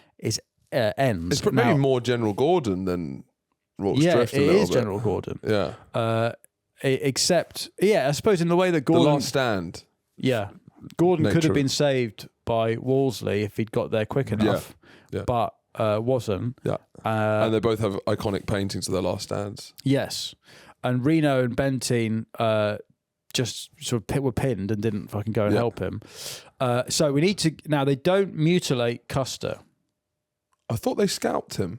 ends. It's maybe more General Gordon than Rorke's Drift a little little bit. It is General Gordon. Yeah. Except, I suppose in the way that Gordon... The last stand. Yeah. Gordon could have been saved by Wolseley if he'd got there quick enough, but wasn't. Yeah. And they both have iconic paintings of their last stands. Yes. And Reno and Benteen just sort of were pinned and didn't fucking go and help him. So we need to... Now, they don't mutilate Custer. I thought they scalped him.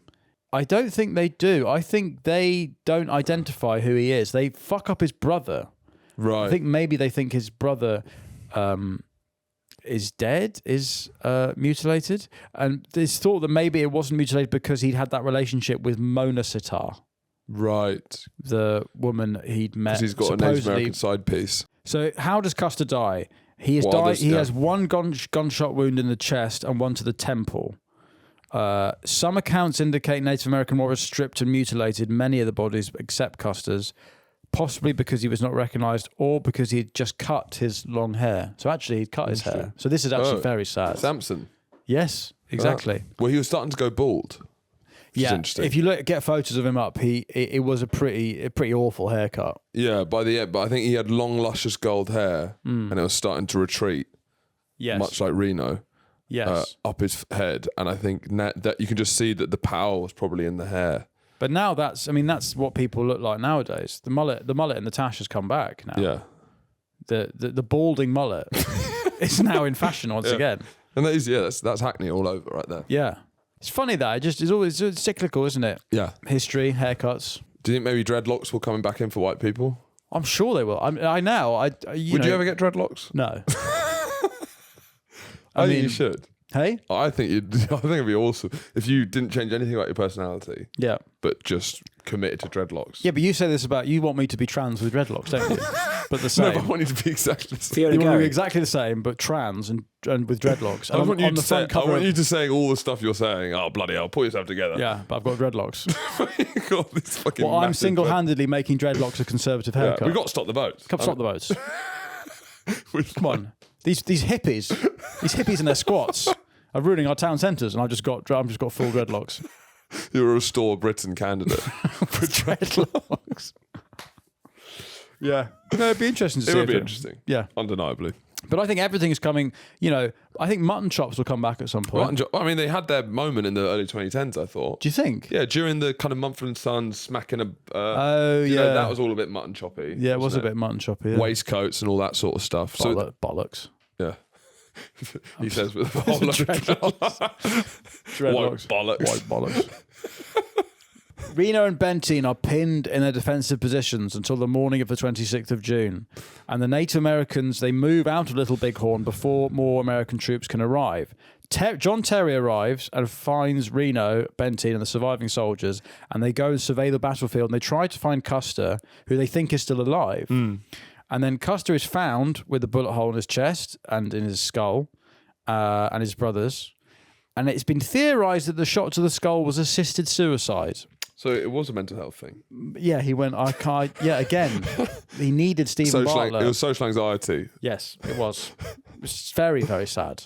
I don't think they do. I think they don't identify who he is. They fuck up his brother. Right. I think maybe they think his brother... is dead, is mutilated, and it's thought that maybe it wasn't mutilated because he'd had that relationship with Mona Sitar, right? The woman he'd met. Because he's got a Native American side piece. So how does Custer die? He has died. He has one gunshot wound in the chest and one to the temple. Some accounts indicate Native American warriors stripped and mutilated many of the bodies except Custer's. Possibly because he was not recognised or because he'd just cut his long hair. So actually he'd cut his hair. So this is actually very sad. Samson. Yes, exactly. Well, he was starting to go bald. Yeah, interesting. If you get photos of him up, it was a pretty awful haircut. Yeah, by the end, but I think he had long, luscious gold hair and it was starting to retreat. Yes. Much like Reno. Yes. Up his head. And I think that you can just see that the power was probably in the hair. But now that's what people look like nowadays. The mullet and the tash has come back now. Yeah. The balding mullet is now in fashion once again. And that is, that's Hackney all over right there. Yeah. It's funny that it's cyclical, isn't it? Yeah. History, haircuts. Do you think maybe dreadlocks will coming back in for white people? I'm sure they will. Would you ever get dreadlocks? No. I think you should. Hey? I think it'd be awesome if you didn't change anything about your personality. Yeah. But just committed to dreadlocks. Yeah, but you say this about you want me to be trans with dreadlocks, don't you? But the same. No, but I want you to be exactly the same. You want to be exactly the same, but trans and with dreadlocks. And I want you to of, say all the stuff you're saying. Oh, bloody hell, pull yourself together. Yeah, but I've got dreadlocks. You've got this fucking I'm single-handedly making dreadlocks a conservative haircut. We've got to stop the boats. Stop the boats. Come on. These hippies and their squats are ruining our town centres, and I've just got full dreadlocks. You're a Restore Britain candidate for dreadlocks. Yeah. No, it'd be interesting to see. It would be interesting. Yeah. Undeniably. But I think everything is coming, I think mutton chops will come back at some point. I mean, they had their moment in the early 2010s, I thought. Do you think? Yeah, during the kind of Mumford & Sons smacking a... that was all a bit mutton choppy. Yeah, it was a bit mutton choppy. Yeah. Waistcoats and all that sort of stuff. Bollocks. Yeah. He says with a whole load of dreadlocks. White bollocks. Reno and Benteen are pinned in their defensive positions until the morning of the 26th of June. And the Native Americans, they move out of Little Bighorn before more American troops can arrive. John Terry arrives and finds Reno, Benteen, and the surviving soldiers, and they go and survey the battlefield, and they try to find Custer, who they think is still alive. And then Custer is found with a bullet hole in his chest and in his skull, and his brothers. And it's been theorised that the shot to the skull was assisted suicide. So it was a mental health thing. Yeah, he went, I can't... Yeah, again, he needed Stephen Bartlett. It was social anxiety. Yes, it was. It was very, very sad.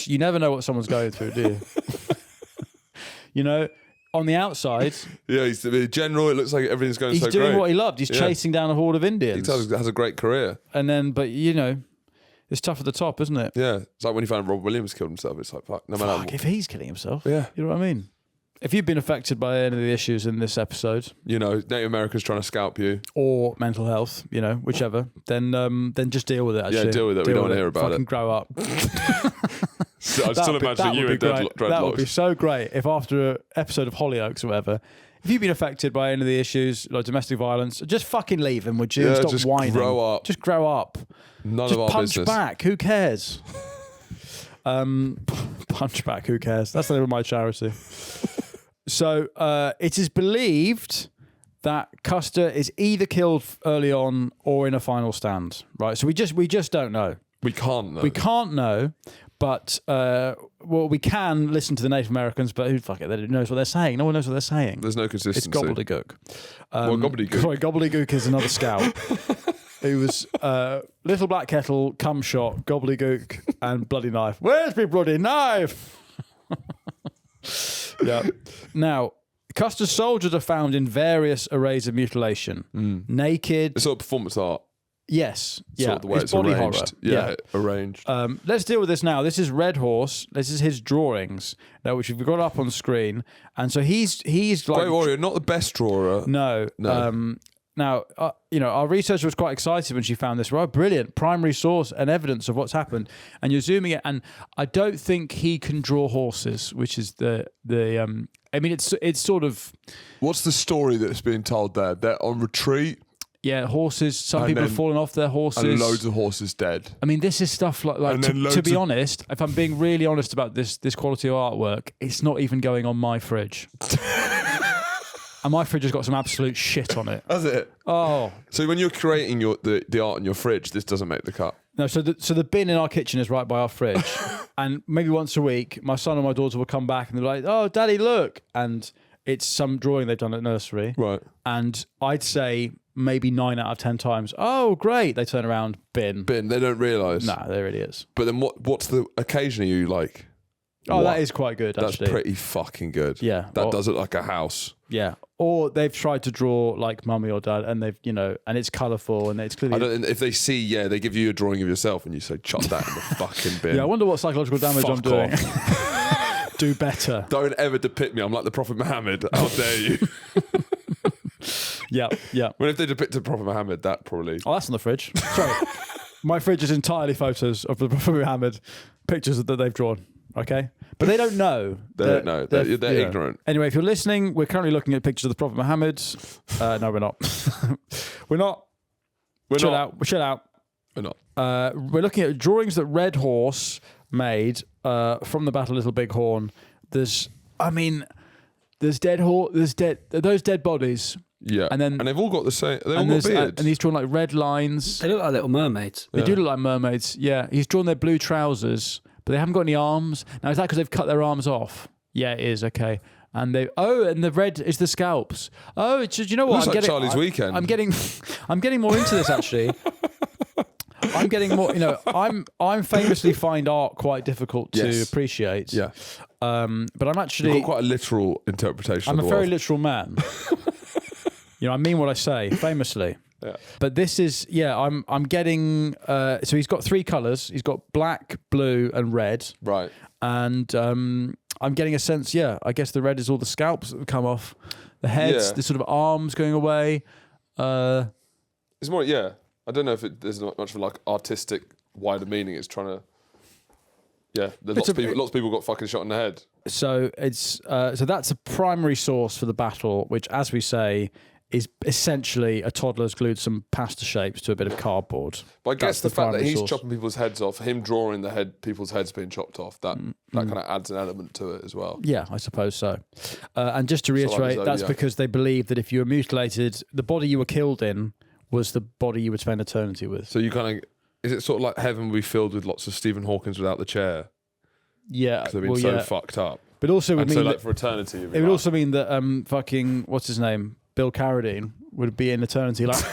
You never know what someone's going through, do you? On the outside... Yeah, he's the general. It looks like everything's going so great. He's doing what he loved. He's chasing down a horde of Indians. He has a great career. And then, it's tough at the top, isn't it? Yeah. It's like when you found Rob Williams killed himself. It's like, fuck. No matter what. If he's killing himself. Yeah. You know what I mean? If you've been affected by any of the issues in this episode, Native Americans trying to scalp you, or mental health, whichever, then just deal with it. Actually. Yeah, deal with it. We don't want to hear about Fucking it. grow up. So I'm still imagining you in dreadlocks. That would be so great if after an episode of Hollyoaks or whatever, if you've been affected by any of the issues like domestic violence, just fucking leave him, would you? Yeah, Stop just whining. grow up. Just grow up. None of our punch business. back. Who cares? Punch back. Who cares? That's the name of my charity. So it is believed that Custer is either killed early on or in a final stand, right? So we just don't know. We can't know. We can't know, but we can listen to the Native Americans, but who fuck it? They knows what they're saying. No one knows what they're saying. There's no consistency. It's gobbledygook. Gobbledygook? Sorry, gobbledygook is another scout. It was Little Black Kettle, Cumshot, Gobbledygook, and Bloody Knife. Where's my bloody knife? Yeah. Now, Custer's soldiers are found in various arrays of mutilation. Naked. It's sort of performance art. Yes. Sort of the way it's body arranged. horror. Yeah, arranged. Let's deal with this now. This is Red Horse. This is his drawings, now which we've got up on screen. And so he's like... Great Warrior, not the best drawer. No. Now, our researcher was quite excited when she found this. Right, brilliant primary source and evidence of what's happened. And you're zooming it, and I don't think he can draw horses, which is the. I mean, it's sort of. What's the story that's being told there? They're on retreat. Yeah, horses. Some people have fallen off their horses. And loads of horses dead. I mean, this is stuff like to be honest, if I'm being really honest about this quality of artwork, it's not even going on my fridge. And my fridge has got some absolute shit on it. Has it? Oh. So when you're creating the art in your fridge, this doesn't make the cut? No, so the bin in our kitchen is right by our fridge. And maybe once a week, my son and my daughter will come back and they're like, oh, Daddy, look. And it's some drawing they've done at nursery. Right. And I'd say maybe 9 out of 10 times, oh, great. They turn around, bin. Bin, they don't realise. No, there it is. But then what's the occasion you like? Oh, what? That is quite good, actually. That's pretty fucking good. Yeah. That does it like a house. Yeah. Or they've tried to draw like mummy or dad and they've, and it's colourful and it's clearly... I don't, if they see, they give you a drawing of yourself and you say, chuck that in the fucking bin. Yeah, I wonder what psychological damage I'm doing. Do better. Don't ever depict me. I'm like the Prophet Muhammad. How dare you? Yeah. Well, if they depicted Prophet Muhammad, that probably... Oh, that's on the fridge. Sorry. My fridge is entirely photos of the Prophet Muhammad, pictures that they've drawn. Okay? But they don't know. They don't know. They're ignorant. Anyway, if you're listening, we're currently looking at pictures of the Prophet Muhammad. No, we're not. We're not. Chill out. We're not. We're looking at drawings that Red Horse made from the Battle of Little Big Horn. There's those dead bodies. Yeah, and they've all got the same. They've all got beards. And he's drawn like red lines. They look like little mermaids. They do look like mermaids. Yeah, he's drawn their blue trousers, but they haven't got any arms. Now is that because they've cut their arms off? Yeah, it is. Okay. And and the red is the scalps. Oh, it's just, you know what? Looks like Charlie's Weekend. I'm getting more into this actually. I'm getting more. I'm famously find art quite difficult to appreciate. Yeah. But I'm actually You've got quite a literal interpretation. I'm of a the very world. literal man. I mean what I say, famously. Yeah. But this is, I'm getting. So he's got 3 colours. He's got black, blue, and red. Right. And I'm getting a sense. Yeah, I guess the red is all the scalps that have come off, the heads, the sort of arms going away. It's more. Yeah. I don't know if there's not much of like artistic wider meaning. It's trying to. Yeah, lots of people got fucking shot in the head. So it's so that's a primary source for the battle, which, as we say, is essentially a toddler's glued some pasta shapes to a bit of cardboard. But I guess the fact that he's source. chopping people's heads off, him drawing people's heads being chopped off, that kind of adds an element to it as well. Yeah, I suppose so. And just to reiterate, that's because they believe that if you were mutilated, the body you were killed in was the body you would spend eternity with. So you kind of. Is it sort of like heaven will be filled with lots of Stephen Hawkins without the chair? Yeah, because they've been so fucked up. But also would mean like for eternity. It would also mean that fucking what's his name, Bill Carradine, would be in eternity like.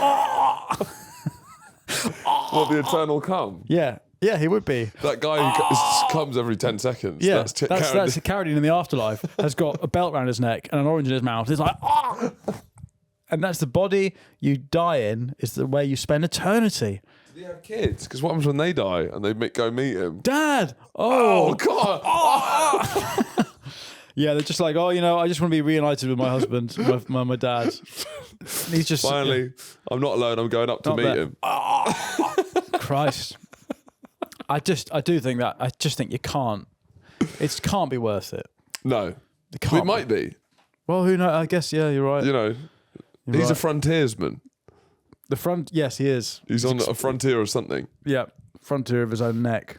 What, the eternal cum? Yeah, he would be. That guy who comes every 10 seconds. Yeah, that's Carradine in the afterlife. Has got a belt around his neck and an orange in his mouth. He's like, and that's the body you die in. Is the way you spend eternity. Do you have kids? Because what happens when they die and they go meet him? Dad! Oh God! Oh. Yeah, they're just like, I just want to be reunited with my husband, my dad. And he's just finally, I'm not alone. I'm going up to meet him. Christ! I do think that. I just think you can't. It can't be worth it. No, it might be. Well, who knows? I guess you're right. He's a frontiersman. Yes, he is. He's on a frontier or something. Yeah, frontier of his own neck.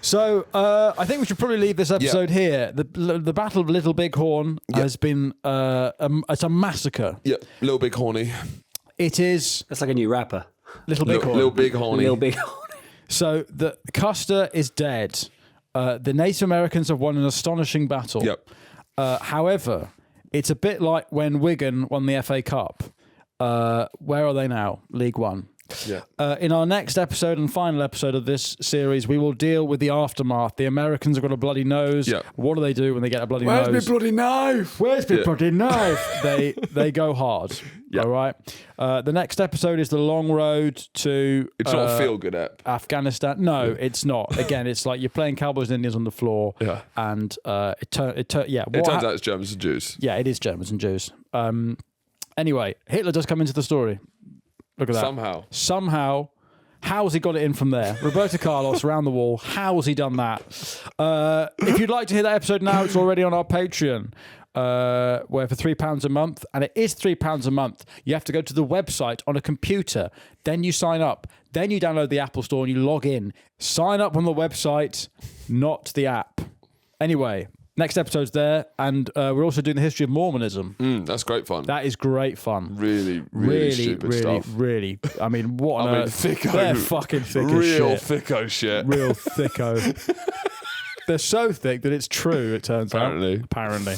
So I think we should probably leave this episode here. The Battle of Little Big Horn has been it's a massacre. Yeah, Little Big Horny. It is. That's like a new rapper. Little Big Horn. Little Big Horny. Little Big Horny. So the Custer is dead. The Native Americans have won an astonishing battle. Yep. However, it's a bit like when Wigan won the FA Cup. Where are they now? League One. Yeah. In our next episode and final episode of this series, we will deal with the aftermath. The Americans have got a bloody nose. Yeah. What do they do when they get a bloody Where's nose? Where's my bloody knife? Where's my bloody knife? They go hard. Yeah. All right. The next episode is the long road to. It's not a feel-good app. Afghanistan. No, it's not. Again, it's like you're playing Cowboys and Indians on the floor. Yeah. And it turns out it's Germans and Jews. Yeah, it is Germans and Jews. Anyway, Hitler does come into the story. Look at that. Somehow. How's he got it in from there? Roberto Carlos around the wall. How's he done that? If you'd like to hear that episode now, it's already on our Patreon. Where for £3 a month, and it is £3 a month, you have to go to the website on a computer. Then you sign up. Then you download the Apple Store and you log in. Sign up on the website, not the app. Anyway, next episode's there, and we're also doing the history of Mormonism. That's great fun. That is great fun. Really stupid stuff. Really. I mean, what on earth? Thicko. They're fucking thick as shit. Real thicko shit. Real thicko. They're so thick that it's true, it turns out. Apparently.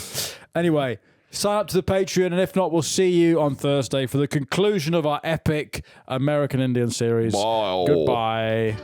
Anyway, sign up to the Patreon, and if not, we'll see you on Thursday for the conclusion of our epic American Indian series. Bye. Goodbye.